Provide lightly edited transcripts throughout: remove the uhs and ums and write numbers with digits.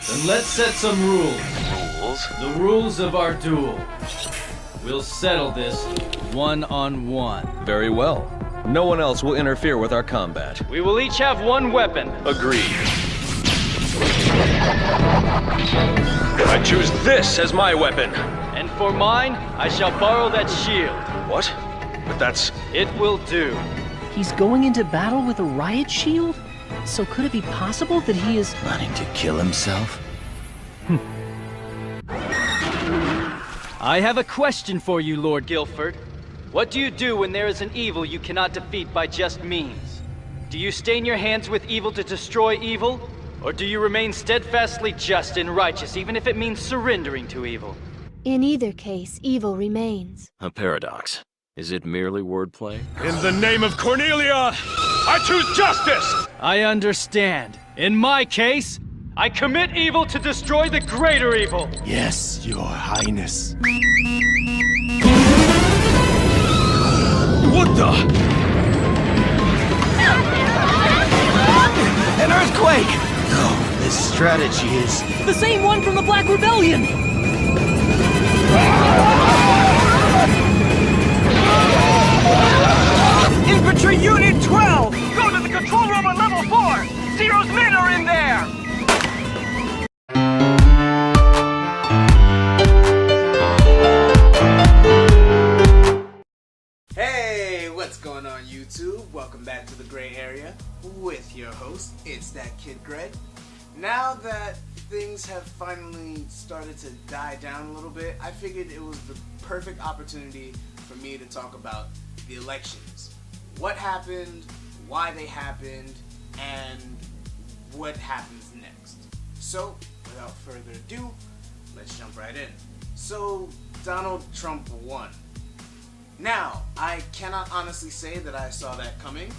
Then let's set some rules. Rules? The rules of our duel. We'll settle this one-on-one. Very well. No one else will interfere with our combat. We will each have one weapon. Agreed. I choose this as my weapon. And for mine, I shall borrow that shield. What? But that's... It will do. He's going into battle with a riot shield? So could it be possible that he is planning to kill himself? I have a question for you, Lord Guilford. What do you do when there is an evil you cannot defeat by just means? Do you stain your hands with evil to destroy evil? Or do you remain steadfastly just and righteous, even if it means surrendering to evil? In either case, evil remains. a paradox. Is it merely wordplay? In the name of Cornelia, I choose justice! I understand. In my case, I commit evil to destroy the greater evil. Yes, Your Highness. What the? An earthquake! No, this strategy is... the same one from the Black Rebellion? Infantry Unit 12! Go to the control room on level 4! Zero's men are in there! Hey, what's going on YouTube? Welcome back to the Gray Area with your host, ItsThatKidGreg. Now that things have finally started to die down a little bit, I figured it was the perfect opportunity for me to talk about the elections. What happened, why they happened, and what happens next. So, without further ado, let's jump right in. So, Donald Trump won. Now, I cannot honestly say that I saw that coming,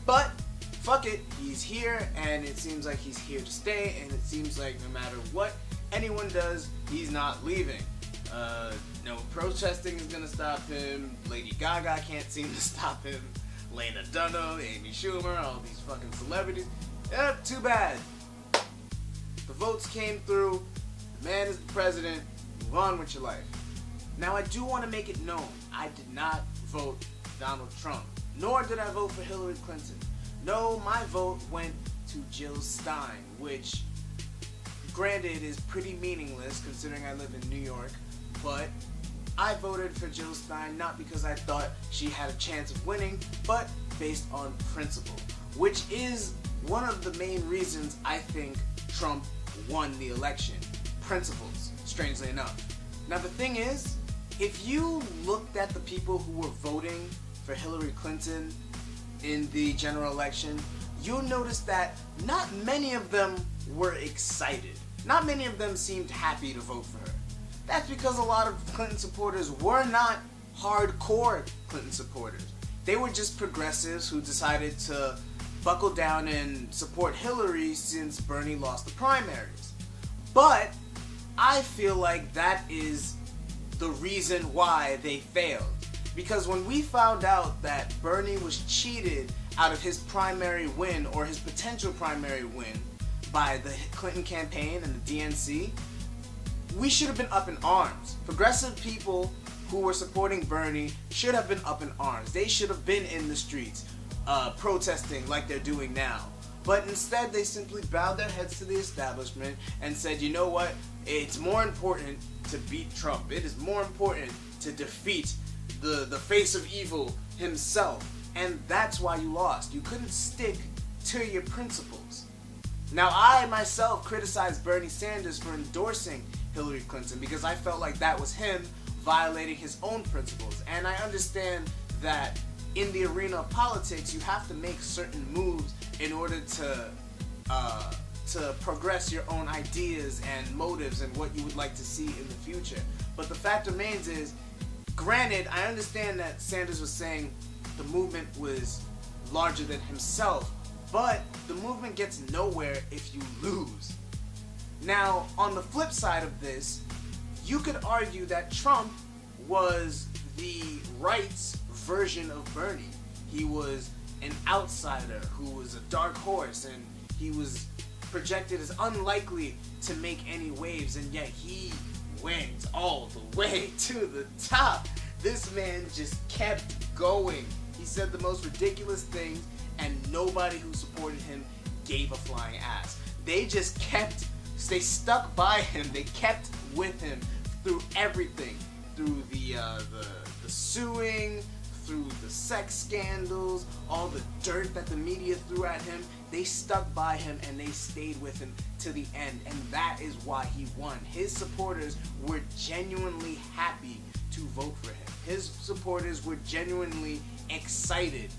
but fuck it, he's here, and it seems like he's here to stay, and it seems like no matter what anyone does, he's not leaving. No protesting is gonna stop him, Lady Gaga can't seem to stop him, Lena Dunham, Amy Schumer, all these fucking celebrities. Too bad. The votes came through, the man is the president, move on with your life. Now I do want to make it known, I did not vote Donald Trump, nor did I vote for Hillary Clinton. No, my vote went to Jill Stein, which granted is pretty meaningless considering I live in New York, but I voted for Jill Stein not because I thought she had a chance of winning, but based on principle, which is one of the main reasons I think Trump won the election. Principles, strangely enough. Now the thing is, if you looked at the people who were voting for Hillary Clinton in the general election, you'll notice that not many of them were excited. Not many of them seemed happy to vote for her. That's because a lot of Clinton supporters were not hardcore Clinton supporters. They were just progressives who decided to buckle down and support Hillary since Bernie lost the primaries. But I feel like that is the reason why they failed. Because when we found out that Bernie was cheated out of his primary win, or his potential primary win, by the Clinton campaign and the DNC, we should have been up in arms. Progressive people who were supporting Bernie should have been up in arms. They should have been in the streets protesting like they're doing now. But instead they simply bowed their heads to the establishment and said, you know what, it's more important to beat Trump. It is more important to defeat the face of evil himself. And that's why you lost. You couldn't stick to your principles. Now I myself criticized Bernie Sanders for endorsing Hillary Clinton because I felt like that was him violating his own principles. And I understand that in the arena of politics you have to make certain moves in order to progress your own ideas and motives and what you would like to see in the future. But the fact remains is, granted, I understand that Sanders was saying the movement was larger than himself, but the movement gets nowhere if you lose. Now, on the flip side of this, you could argue that Trump was the right's version of Bernie. He was an outsider who was a dark horse, and he was projected as unlikely to make any waves, and yet he went all the way to the top. This man just kept going. He said the most ridiculous things, and nobody who supported him gave a flying ass. They stuck by him. They kept with him through everything, through the suing, through the sex scandals, all the dirt that the media threw at him. They stuck by him and they stayed with him to the end, and that is why he won. His supporters were genuinely happy to vote for him. His supporters were genuinely excited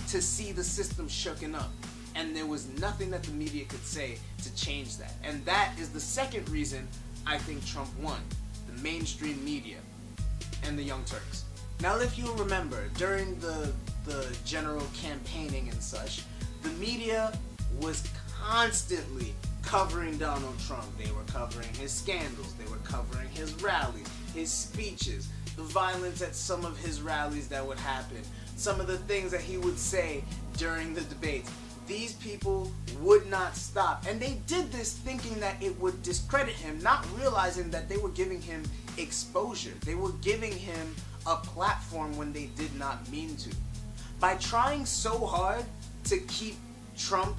to see the system shooken up, and there was nothing that the media could say to change that. And that is the second reason I think Trump won: the mainstream media and the Young Turks. Now, if you'll remember, during the general campaigning and such, the media was constantly covering Donald Trump. They were covering his scandals, they were covering his rallies, his speeches, the violence at some of his rallies that would happen, some of the things that he would say during the debates. These people would not stop, and they did this thinking that it would discredit him, not realizing that they were giving him exposure. They were giving him a platform when they did not mean to. By trying so hard to keep Trump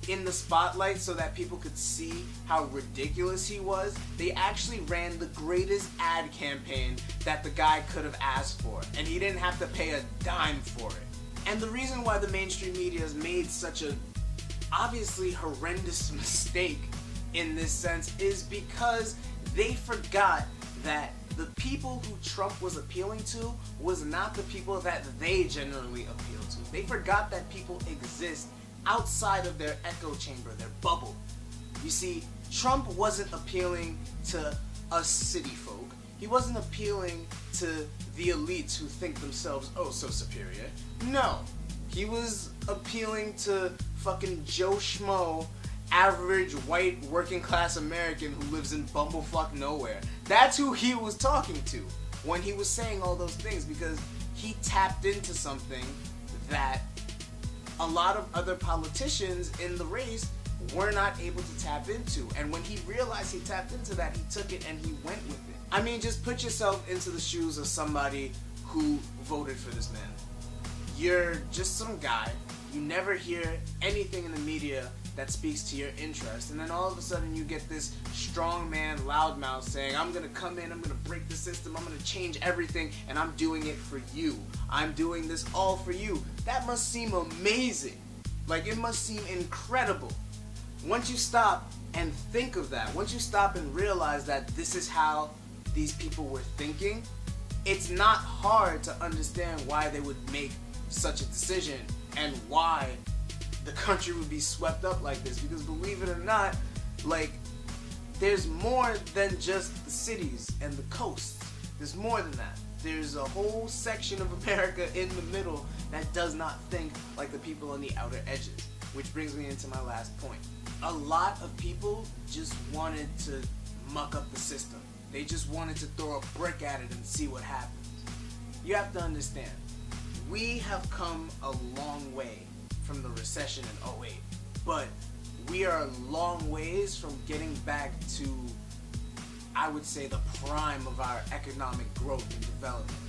in the spotlight so that people could see how ridiculous he was, they actually ran the greatest ad campaign that the guy could have asked for, and he didn't have to pay a dime for it. And the reason why the mainstream media has made such a obviously horrendous mistake in this sense is because they forgot that the people who Trump was appealing to was not the people that they generally appeal to. They forgot that people exist outside of their echo chamber, their bubble. You see, Trump wasn't appealing to us city folk. He wasn't appealing to the elites who think themselves oh so superior. No, he was appealing to fucking Joe Schmo, average white working class American who lives in bumblefuck nowhere. That's who he was talking to when he was saying all those things, because he tapped into something that a lot of other politicians in the race were not able to tap into. And when he realized he tapped into that, he took it and he went with it. I mean, just put yourself into the shoes of somebody who voted for this man. You're just some guy. You never hear anything in the media that speaks to your interest, and then all of a sudden you get this strong man loudmouth saying, I'm gonna come in, I'm gonna break the system, I'm gonna change everything, and I'm doing it for you. I'm doing this all for you. That must seem amazing. Like, it must seem incredible. Once you stop and think of that, once you stop and realize that this is how these people were thinking, it's not hard to understand why they would make such a decision and why the country would be swept up like this. Because believe it or not, like, there's more than just the cities and the coasts. There's more than that. There's a whole section of America in the middle that does not think like the people on the outer edges. Which brings me into my last point. A lot of people just wanted to muck up the system. They just wanted to throw a brick at it and see what happens. You have to understand, we have come a long way from the recession in 2008, but we are a long ways from getting back to, I would say, the prime of our economic growth and development.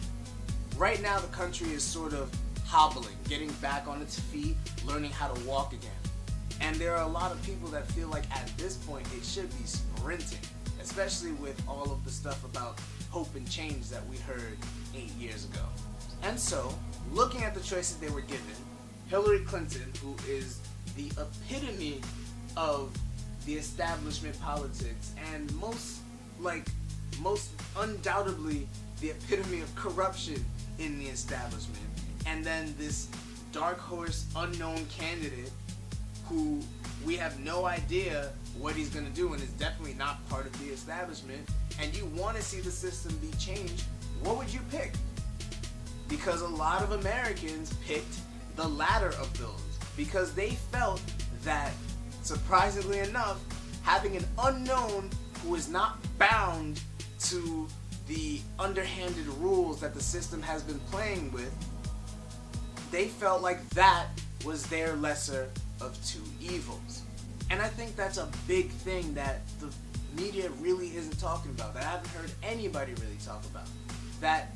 Right now, the country is sort of hobbling, getting back on its feet, learning how to walk again. And there are a lot of people that feel like at this point it should be sprinting, especially with all of the stuff about hope and change that we heard 8 years ago. And so, looking at the choices they were given, Hillary Clinton, who is the epitome of the establishment politics and most undoubtedly the epitome of corruption in the establishment, and then this dark horse unknown candidate who we have no idea what he's going to do and is definitely not part of the establishment, and you want to see the system be changed, what would you pick? Because a lot of Americans picked the latter of those, because they felt that, surprisingly enough, having an unknown who is not bound to the underhanded rules that the system has been playing with, they felt like that was their lesser of two evils. And I think that's a big thing that the media really isn't talking about, that I haven't heard anybody really talk about. That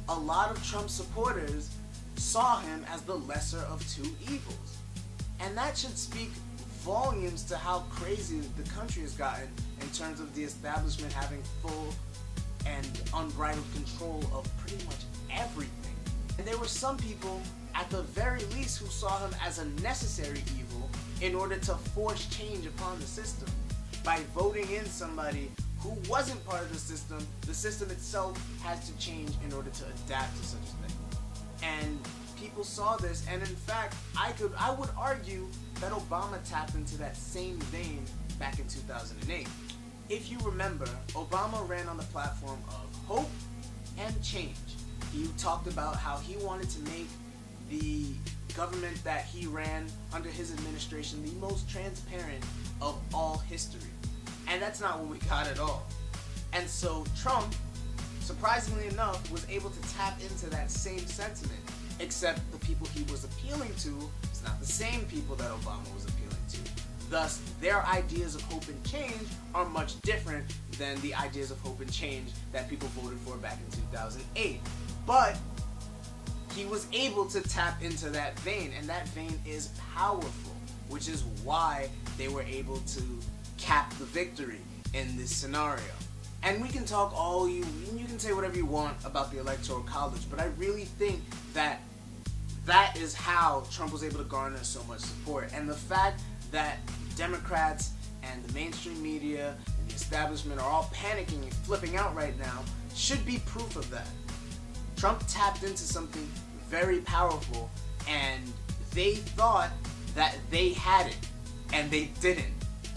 a lot of Trump supporters saw him as the lesser of two evils. And that should speak volumes to how crazy the country has gotten in terms of the establishment having full and unbridled control of pretty much everything. And there were some people, at the very least, who saw him as a necessary evil in order to force change upon the system. By voting in somebody who wasn't part of the system itself has to change in order to adapt to such a thing. And people saw this, and in fact, I would argue that Obama tapped into that same vein back in 2008. If you remember, Obama ran on the platform of hope and change. He talked about how he wanted to make the government that he ran under his administration the most transparent of all history. And that's not what we got at all. And so Trump, surprisingly enough, was able to tap into that same sentiment, except the people he was appealing to is not the same people that Obama was appealing to. Thus, their ideas of hope and change are much different than the ideas of hope and change that people voted for back in 2008. But he was able to tap into that vein, and that vein is powerful, which is why they were able to cap the victory in this scenario. And we can talk you can say whatever you want about the Electoral College, but I really think that that is how Trump was able to garner so much support. And the fact that Democrats and the mainstream media and the establishment are all panicking and flipping out right now should be proof of that. Trump tapped into something very powerful, and they thought that they had it, and they didn't.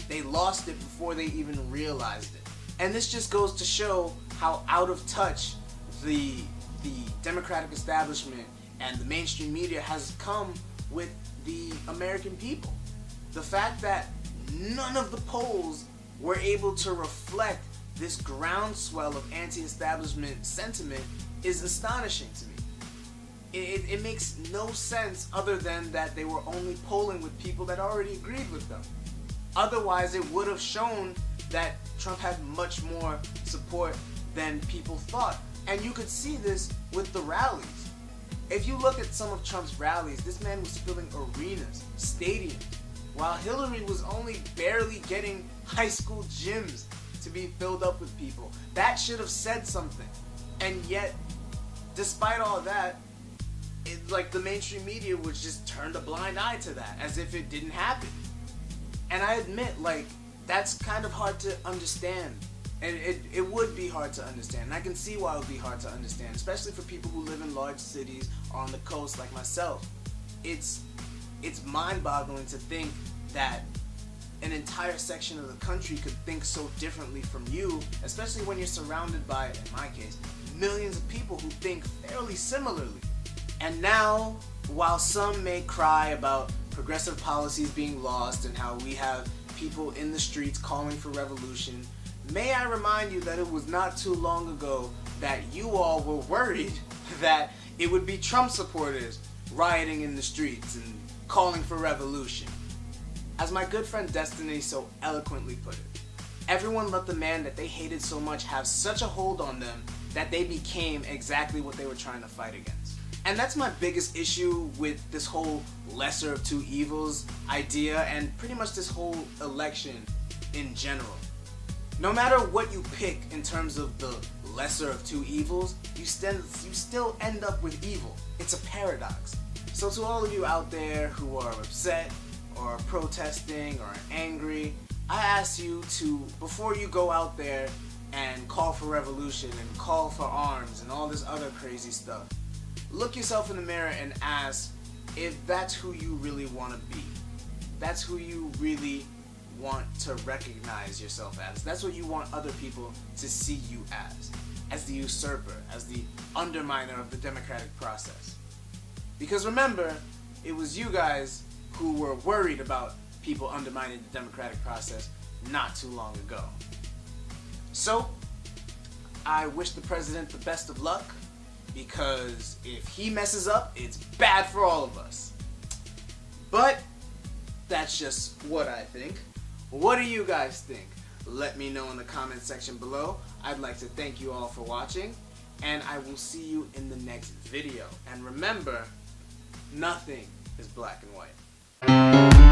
They lost it before they even realized it. And this just goes to show how out of touch the Democratic establishment and the mainstream media has come with the American people. The fact that none of the polls were able to reflect this groundswell of anti-establishment sentiment is astonishing to me. It makes no sense other than that they were only polling with people that already agreed with them. Otherwise, it would have shown that Trump had much more support than people thought. And you could see this with the rallies. If you look at some of Trump's rallies, this man was filling arenas, stadiums, while Hillary was only barely getting high school gyms to be filled up with people. That should have said something. And yet, despite all that, the mainstream media was just turned a blind eye to that, as if it didn't happen. And I admit, that's kind of hard to understand. And it would be hard to understand. And I can see why it would be hard to understand, especially for people who live in large cities or on the coast like myself. It's mind-boggling to think that an entire section of the country could think so differently from you, especially when you're surrounded by, in my case, millions of people who think fairly similarly. And now, while some may cry about progressive policies being lost and how we have people in the streets calling for revolution, may I remind you that it was not too long ago that you all were worried that it would be Trump supporters rioting in the streets and calling for revolution. As my good friend Destiny so eloquently put it, everyone let the man that they hated so much have such a hold on them that they became exactly what they were trying to fight against. And that's my biggest issue with this whole lesser of two evils idea, and pretty much this whole election in general. No matter what you pick in terms of the lesser of two evils, you still end up with evil. It's a paradox. So to all of you out there who are upset or protesting or angry, I ask you to, before you go out there and call for revolution and call for arms and all this other crazy stuff, look yourself in the mirror and ask if that's who you really want to be. That's who you really want to recognize yourself as. That's what you want other people to see you as the usurper, as the underminer of the democratic process. Because remember, it was you guys who were worried about people undermining the democratic process not too long ago. So, I wish the president the best of luck, because if he messes up, it's bad for all of us. But That's just what I think. What do you guys think? Let me know in the comment section below. I'd like to thank you all for watching, and I will see you in the next video. And remember, nothing is black and white.